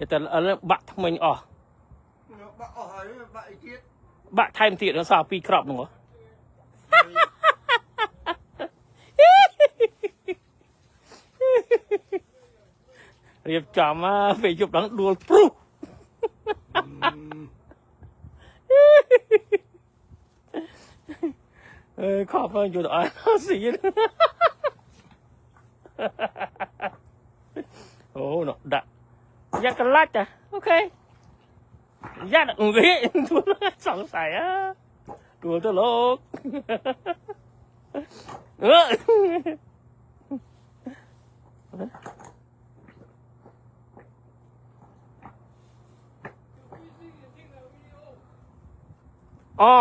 แต่บักทำไมอ๋อ bạc ở hỏi bạc ý tiết บักไทม์ติดแล้วสาวปีครอบหนูเรียบจอมาไปจุบหลังดวลปลุกขอบคุณอยู่ต่อสีโอ้เนาะดักยากกันลัดจ้ะโอเคยากอุ้ยตัวสงสัยอ่ะตัวตลกอ๋อ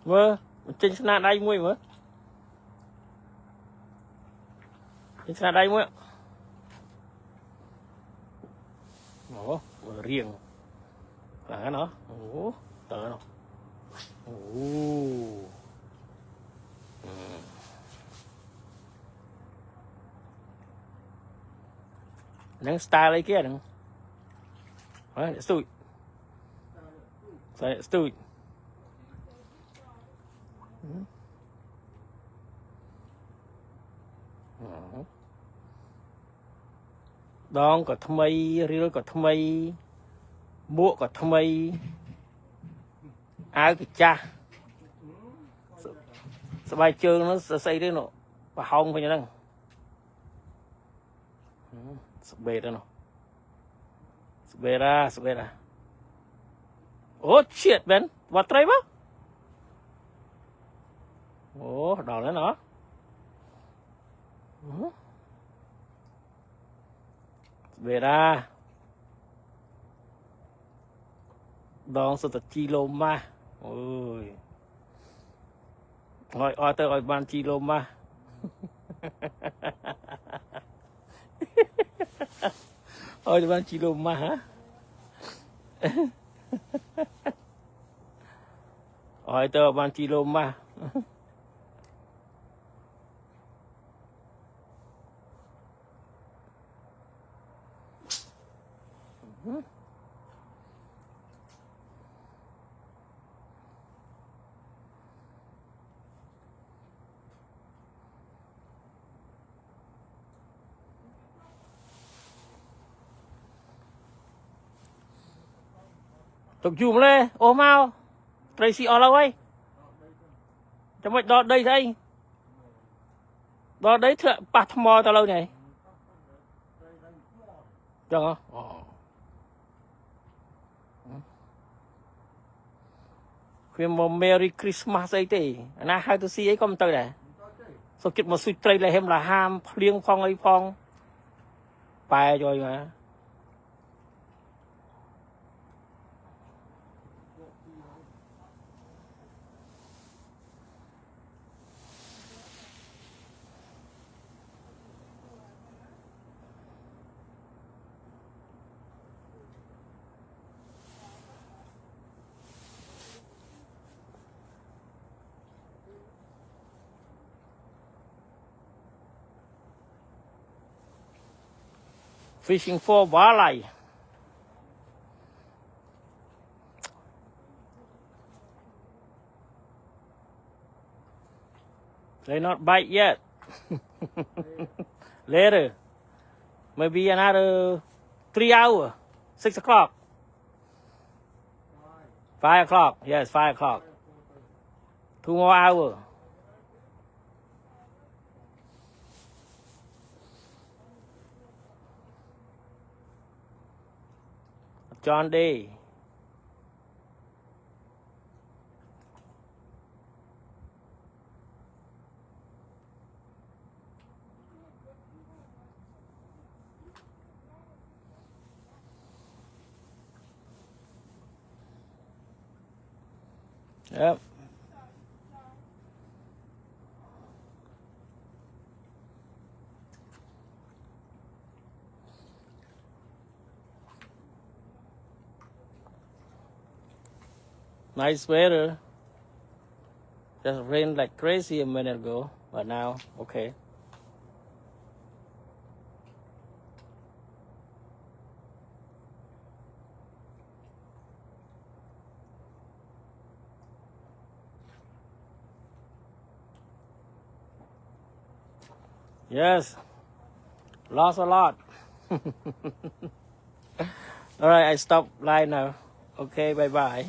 เมื่อจริงชนะได้มวยเมื่อจริงชนะได้มวยโอ้เรียงหลังเนาะโอ้เต๋อเนาะโอ้นั่งสไตล์อะไรเกี้ยนึงเฮ้ยสตูดใส่สตูดดองก็ทำไมเรือก็ทำไมบวกก็ทำไมอ้าวกิจ้าสบายเจอnóใส่ได้เนาะปะห้องไปยังนั่งสบายแล้วเนาะสบายละสบายละโอ้เฉียดเบนวัดไตรปะโอ้ดอกแล้วเนาะสบายละดองสุดจีโลมาโอ้ยออยเตอร์ออยบานจีโลมาออยบานจีโลมาฮะออยเตอร์บานจีโลมาตกอยู่มาเลยโอ้มาไตรซีออลแล้วไว้จะไม่ดอดได้ใช่ดอดได้เถอะปัดทมอตะเราไงจังเหรอเพื่อนบอก Merry Christmas ไอ้เต้นะให้ตัวซีไอ้ก็มันตัวไหนสกิดมาสุดใจเลยเห็นละห้ามเลี้ยงพองไอ้พองไปจอยมา fishing for walleye they not bite yet later maybe another 3 hours 6 o'clock 5 o'clock yes 5 o'clock 2 more hours John Day yep Nice weather. Just rained like crazy a minute ago, but now okay. Yes, lost a lot. All right, I stop live now. Okay, bye bye.